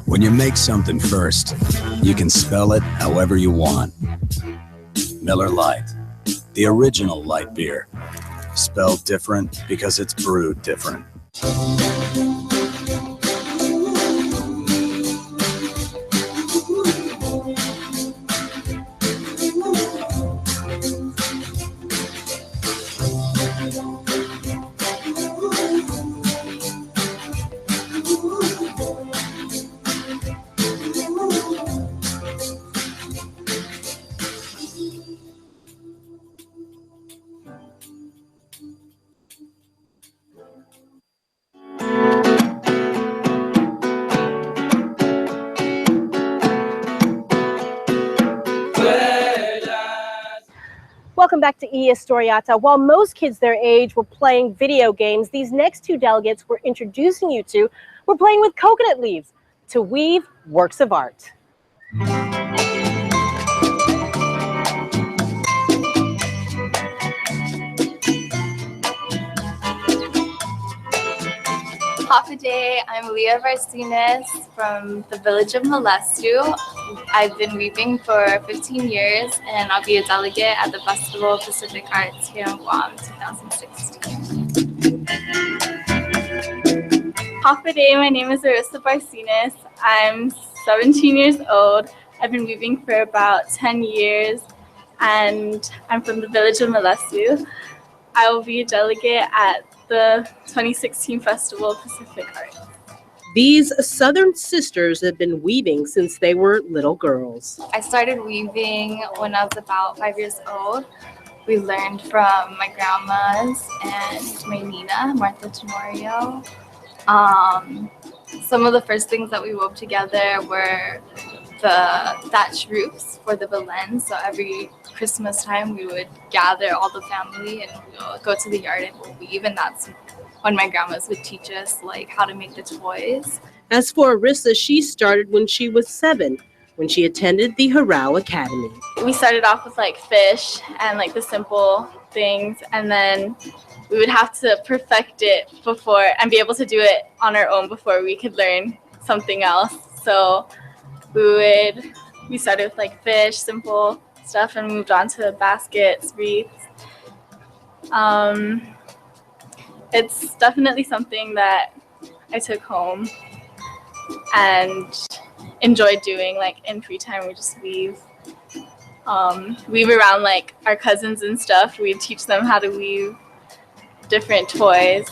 When you make something first, you can spell it however you want. Miller Lite, the original light beer. Spelled different because it's brewed different. back to eHistoriata. While most kids their age were playing video games, these next two delegates we're introducing you to were playing with coconut leaves to weave works of art. Happy day, I'm Leah Varsinas from the village of Molestu. I've been weaving for 15 years and I'll be a delegate at the Festival of Pacific Arts here in Guam 2016. Happy day, my name is Arissa Varsinas. I'm 17 years old. I've been weaving for about 10 years and I'm from the village of Molestu. I will be a delegate at the 2016 Festival of Pacific Arts. These Southern sisters have been weaving since they were little girls. I started weaving when I was about 5 years old. We learned from my grandmas and my Nina, Martha Tenorio. Some of the first things that we wove together were the thatch roofs for the Belen. So every Christmas time we would gather all the family and we'll go to the yard and we'll weave, and that's when my grandmas would teach us like how to make the toys. As for Arissa, she started when she was 7, when she attended the Harao Academy. We started off with like fish and like the simple things, and then we would have to perfect it before and be able to do it on our own before we could learn something else. So we started with like fish, simple stuff, and moved on to baskets, wreaths. It's definitely something that I took home and enjoyed doing. Like in free time, we just weave around like our cousins and stuff. We'd teach them how to weave different toys.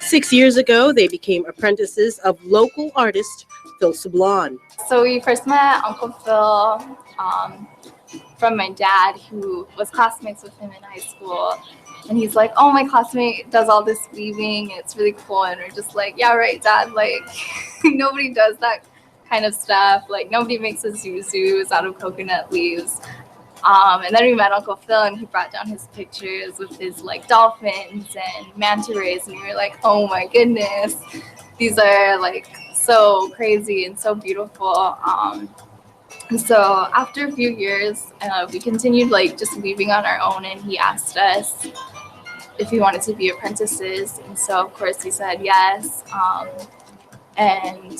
Six years ago, they became apprentices of local artist Phil Sablon. So we first met Uncle Phil from my dad, who was classmates with him in high school. And he's like, oh, my classmate does all this weaving. It's really cool. And we're just like, yeah, right, Dad. Like, nobody does that kind of stuff. Like, nobody makes a zuzus out of coconut leaves. And then we met Uncle Phil, and he brought down his pictures with his like dolphins and manta rays, and we were like, oh my goodness, these are like so crazy and so beautiful. And so after a few years, we continued like just weaving on our own, and he asked us if we wanted to be apprentices, and so of course we said yes. And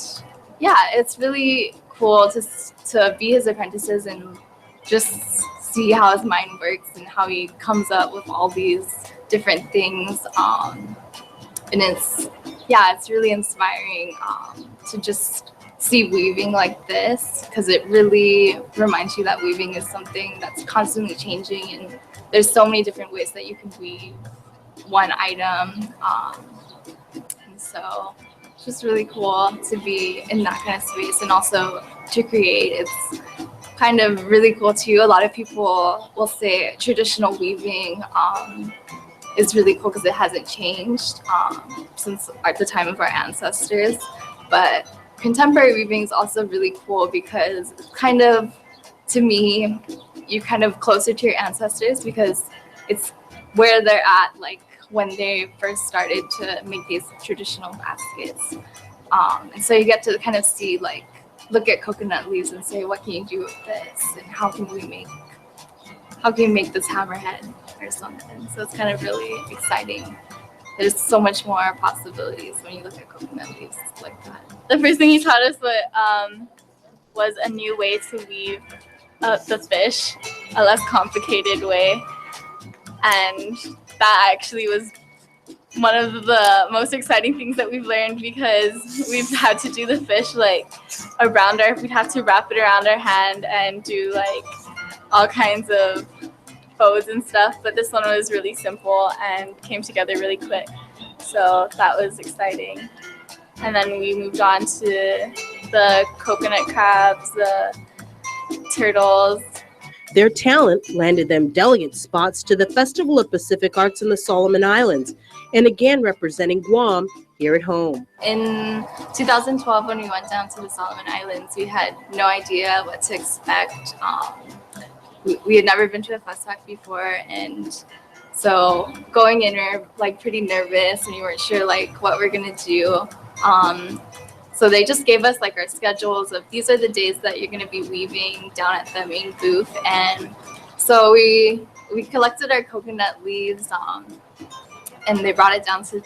yeah, it's really cool to be his apprentices and just see how his mind works and how he comes up with all these different things. And it's really inspiring to just see weaving like this, because it really reminds you that weaving is something that's constantly changing, and there's so many different ways that you can weave one item. And so it's just really cool to be in that kind of space, and also to create. It's kind of really cool too. A lot of people will say traditional weaving is really cool because it hasn't changed since at the time of our ancestors. But contemporary weaving is also really cool because kind of, to me, you're kind of closer to your ancestors because it's where they're at, like when they first started to make these traditional baskets. And so you get to kind of see, like, look at coconut leaves and say, what can you do with this? And how can you make this hammerhead or something? So it's kind of really exciting. There's so much more possibilities when you look at coconut leaves like that. The first thing he taught us was a new way to weave the fish, a less complicated way. And that actually was one of the most exciting things that we've learned, because we've had to do the fish like we'd have to wrap it around our hand and do like all kinds of bows and stuff. But this one was really simple and came together really quick. So that was exciting. And then we moved on to the coconut crabs, the turtles. Their talent landed them delegate spots to the Festival of Pacific Arts in the Solomon Islands. and again representing Guam here at home. In 2012, when we went down to the Solomon Islands, we had no idea what to expect. We had never been to a FESTPAC before, and so going in, we were like pretty nervous, and we weren't sure like what we're gonna do. So they just gave us like our schedules of these are the days that you're gonna be weaving down at the main booth, and so we collected our coconut leaves, and they brought it down to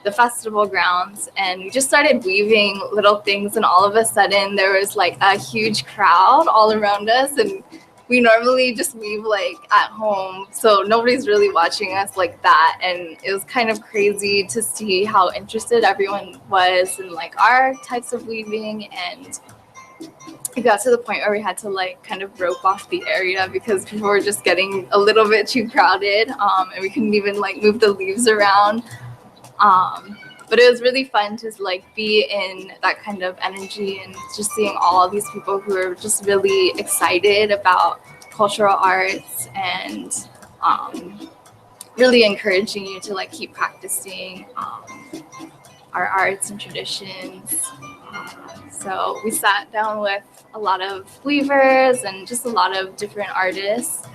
the festival grounds, and we just started weaving little things, and all of a sudden there was like a huge crowd all around us, and we normally just weave like at home, so nobody's really watching us like that, and it was kind of crazy to see how interested everyone was in like our types of weaving, and it got to the point where we had to like kind of rope off the area because people were just getting a little bit too crowded, and we couldn't even like move the leaves around. But it was really fun to like be in that kind of energy and just seeing all of these people who are just really excited about cultural arts and really encouraging you to like keep practicing our arts and traditions. So we sat down with a lot of weavers and just a lot of different artists,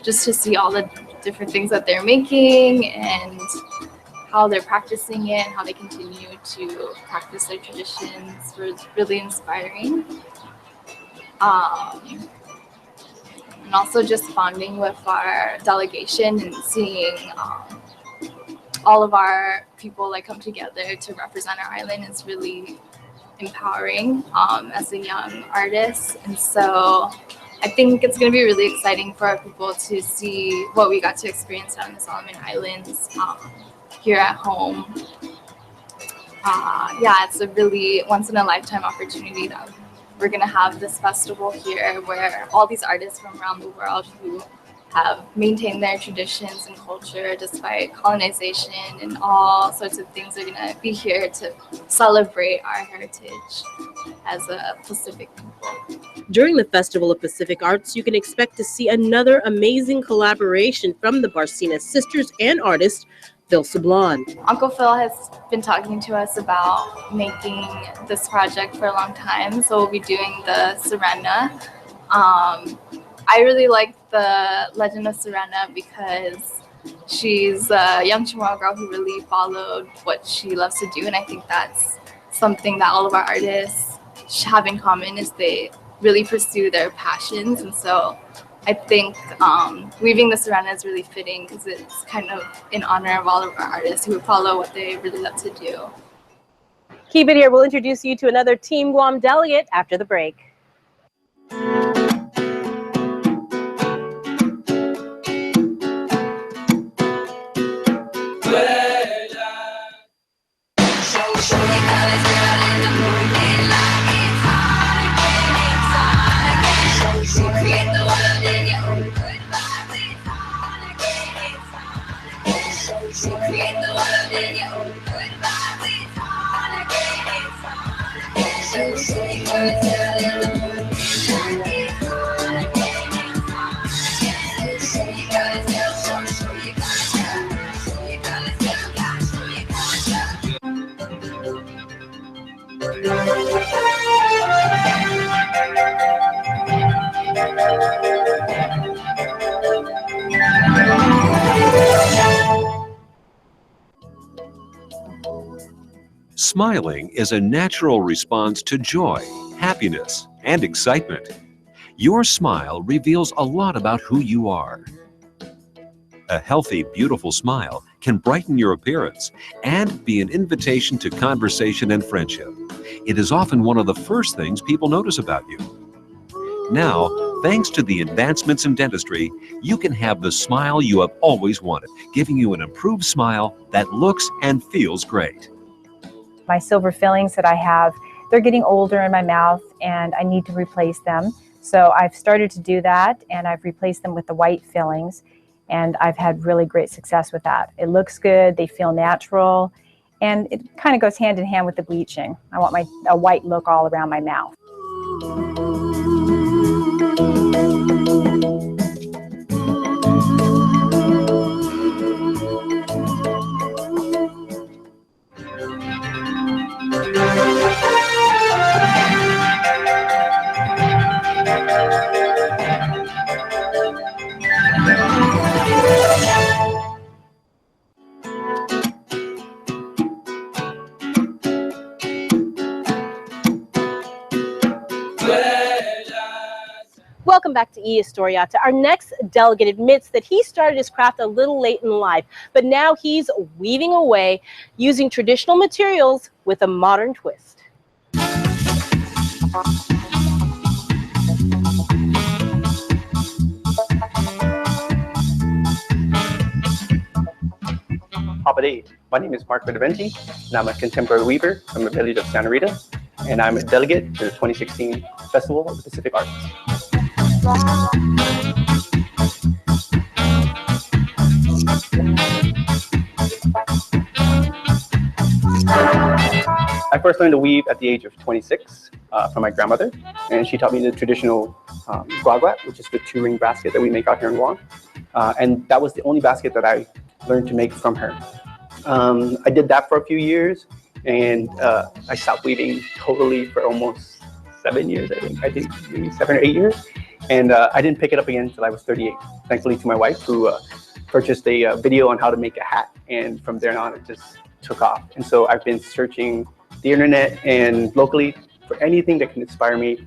just to see all the different things that they're making and how they're practicing it and how they continue to practice their traditions was really inspiring. And also just bonding with our delegation and seeing all of our people like come together to represent our island is really empowering as a young artist. And so I think it's going to be really exciting for our people to see what we got to experience on the Solomon Islands here at home. Yeah, it's a really once-in-a-lifetime opportunity that we're going to have this festival here where all these artists from around the world who have maintained their traditions and culture despite colonization and all sorts of things are going to be here to celebrate our heritage as a Pacific people. During the Festival of Pacific Arts, you can expect to see another amazing collaboration from the Barcina sisters and artist Phil Sablon. Uncle Phil has been talking to us about making this project for a long time, so we'll be doing the Sirena. I really like the Legend of Sirena because she's a young Chamorro girl who really followed what she loves to do, and I think that's something that all of our artists have in common is they really pursue their passions. And so I think weaving the Sirena is really fitting because it's kind of in honor of all of our artists who follow what they really love to do. Keep it here. We'll introduce you to another Team Guam delegate after the break. Smiling is a natural response to joy, happiness, and excitement. Your smile reveals a lot about who you are. A healthy, beautiful smile can brighten your appearance and be an invitation to conversation and friendship. It is often one of the first things people notice about you. Now, thanks to the advancements in dentistry, you can have the smile you have always wanted, giving you an improved smile that looks and feels great. My silver fillings that I have, they're getting older in my mouth and I need to replace them. So I've started to do that and I've replaced them with the white fillings and I've had really great success with that. It looks good, they feel natural, and it kind of goes hand in hand with the bleaching. I want a white look all around my mouth. Welcome back to eHistoriata. Our next delegate admits that he started his craft a little late in life, but now he's weaving away using traditional materials with a modern twist. Hapa. My name is Mark Benaventi, and I'm a contemporary weaver from the village of Santa Rita, and I'm a delegate to the 2016 Festival of the Pacific Arts. I first learned to weave at the age of 26 from my grandmother, and she taught me the traditional guaguat, which is the 2-ring basket that we make out here in Guam. And that was the only basket that I learned to make from her. I did that for a few years, and I stopped weaving totally for almost 7 years, I think maybe 7 or 8 years. And I didn't pick it up again until I was 38, thankfully to my wife, who purchased a video on how to make a hat. And from there on, it just took off. And so I've been searching the internet and locally for anything that can inspire me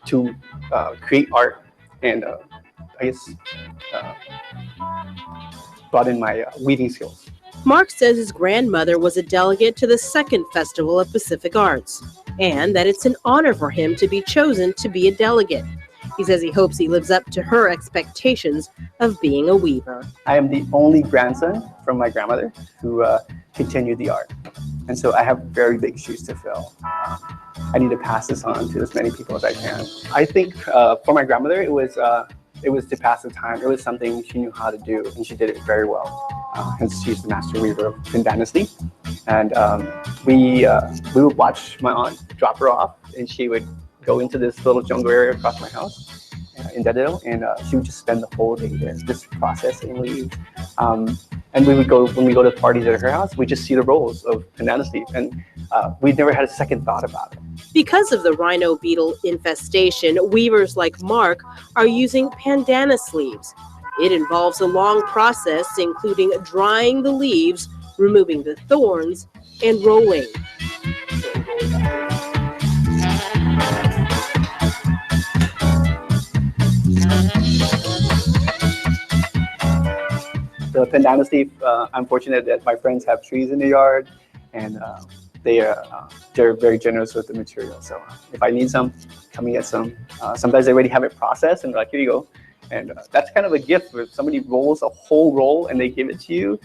to create art and I guess broaden my weaving skills. Mark says his grandmother was a delegate to the second Festival of Pacific Arts, and that it's an honor for him to be chosen to be a delegate. He says he hopes he lives up to her expectations of being a weaver. I am the only grandson from my grandmother who continued the art. And so I have very big shoes to fill. I need to pass this on to as many people as I can. I think for my grandmother, it was to pass the time. It was something she knew how to do, and she did it very well. Hence, she's the master weaver of Qin Dynasty. And we would watch my aunt drop her off, and she would go into this little jungle area across my house in Dedito, and she would just spend the whole day there, just processing leaves. And when we go to parties at her house, we just see the rolls of Qin Dynasty, and we'd never had a second thought about it. Because of the rhino beetle infestation, weavers like Mark are using bandana sleeves. It involves a long process, including drying the leaves, removing the thorns, and rolling. The Qin Dynasty, I'm fortunate that my friends have trees in the yard, and they're very generous with the material. So if I need some, come and get some. Sometimes they already have it processed, and they're like, here you go. And that's kind of a gift where somebody rolls a whole roll and they give it to you.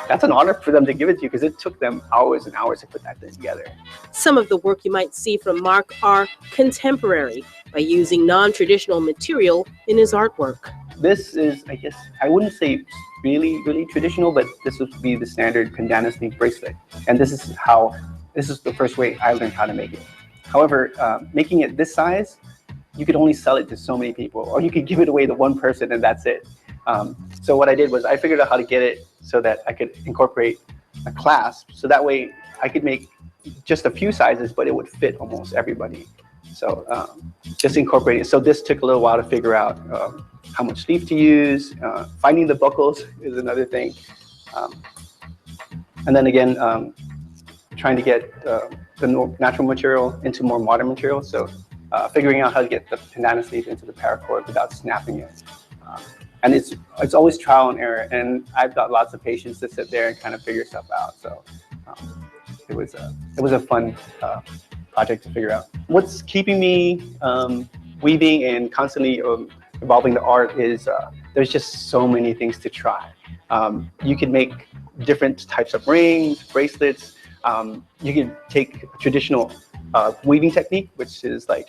That's an honor for them to give it to you, because it took them hours and hours to put that thing together. Some of the work you might see from Mark are contemporary, by using non-traditional material in his artwork. This is, I guess, I wouldn't say really traditional, but this would be the standard Qin Dynasty bracelet. And this is the first way I learned how to make it. However, making it this size, you could only sell it to so many people, or you could give it away to one person and that's it. So what I did was I figured out how to get it so that I could incorporate a clasp. So that way I could make just a few sizes, but it would fit almost everybody. So just incorporate it. So this took a little while to figure out how much sleeve to use. Finding the buckles is another thing. And then again, trying to get the natural material into more modern material. So figuring out how to get the bandana sleeve into the paracord without snapping it. And it's always trial and error. And I've got lots of patience to sit there and kind of figure stuff out. So it was a fun project to figure out. What's keeping me weaving and constantly evolving the art is there's just so many things to try. You can make different types of rings, bracelets. You can take a traditional weaving technique, which is like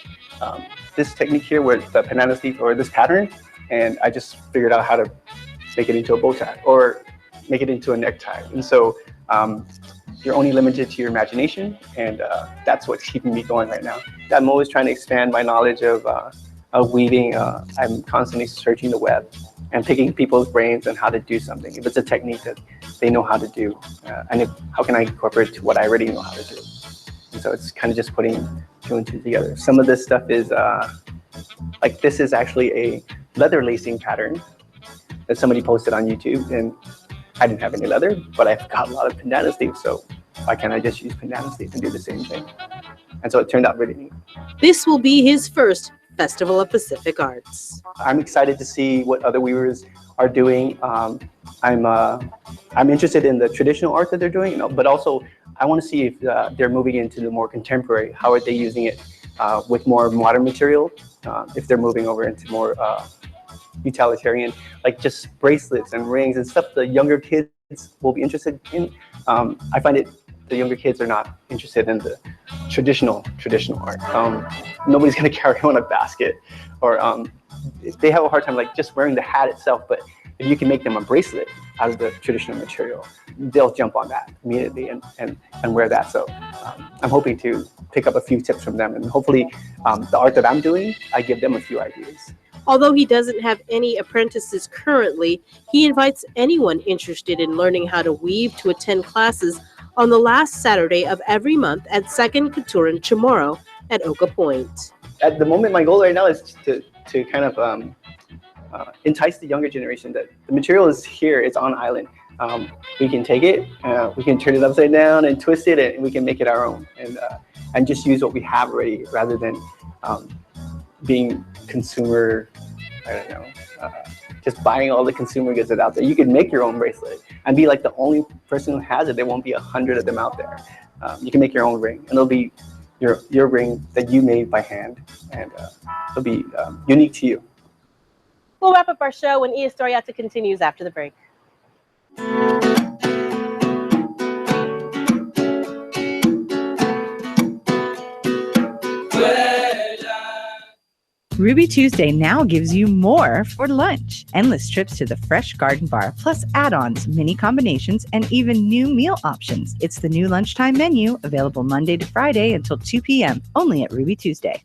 this technique here where the bandana sleeve, or this pattern, and I just figured out how to make it into a bow tie or make it into a necktie. And so you're only limited to your imagination, and that's what's keeping me going right now. I'm always trying to expand my knowledge of weaving. I'm constantly searching the web and picking people's brains on how to do something. If it's a technique that they know how to do, and how can I incorporate it to what I already know how to do? And so it's kind of just putting two and two together. Some of this stuff is, like this is actually a leather lacing pattern that somebody posted on YouTube, and I didn't have any leather, but I've got a lot of bandana sleeves, so why can't I just use bandana sleeves and do the same thing? And so it turned out really neat. This will be his first Festival of Pacific Arts. I'm excited to see what other weavers are doing. I'm interested in the traditional art that they're doing, but also I want to see if they're moving into the more contemporary. How are they using it with more modern material? If they're moving over into more utilitarian, like just bracelets and rings and stuff the younger kids will be interested in. I find the younger kids are not interested in the traditional art. Nobody's going to carry on a basket, or they have a hard time like just wearing the hat itself. But if you can make them a bracelet out of the traditional material, they'll jump on that immediately and wear that. So I'm hoping to pick up a few tips from them, and hopefully the art that I'm doing, I give them a few ideas. Although he doesn't have any apprentices currently, he invites anyone interested in learning how to weave to attend classes on the last Saturday of every month at Second Katuran Chamorro at Oka Point. At the moment, my goal right now is to kind of entice the younger generation that the material is here, it's on island. We can take it, we can turn it upside down and twist it, and we can make it our own, and just use what we have already, rather than being consumer, I don't know, just buying all the consumer goods that are out there. You can make your own bracelet and be like the only person who has it. There won't be 100 of them out there. You can make your own ring, and it'll be your ring that you made by hand, and it'll be unique to you. We'll wrap up our show when Historiata continues after the break. Ruby Tuesday now gives you more for lunch. Endless trips to the Fresh Garden Bar, plus add-ons, mini combinations, and even new meal options. It's the new lunchtime menu, available Monday to Friday until 2 p.m., only at Ruby Tuesday.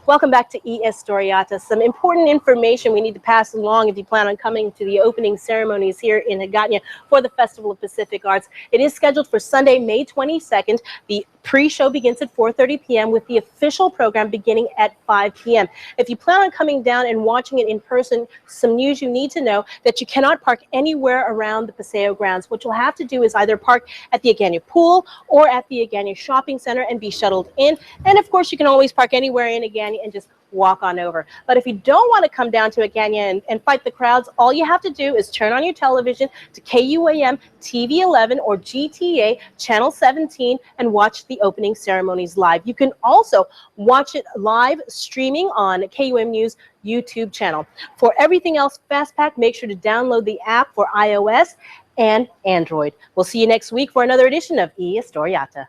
Welcome back to Historiata. Some important information we need to pass along if you plan on coming to the opening ceremonies here in Hagåtña for the Festival of Pacific Arts. It is scheduled for Sunday, May 22nd. The pre-show begins at 4:30 p.m. with the official program beginning at 5 p.m. If you plan on coming down and watching it in person, some news you need to know that you cannot park anywhere around the Paseo grounds. What you'll have to do is either park at the Hagåtña pool or at the Hagåtña shopping center and be shuttled in. And of course, you can always park anywhere in Hagåtña and just walk on over. But if you don't want to come down to Hagåtña and fight the crowds, all you have to do is turn on your television to KUAM TV 11 or GTA Channel 17 and watch the opening ceremonies live. You can also watch it live streaming on KUAM News YouTube channel. For everything else FESTPAC, make sure to download the app for iOS and Android. We'll see you next week for another edition of Historiata.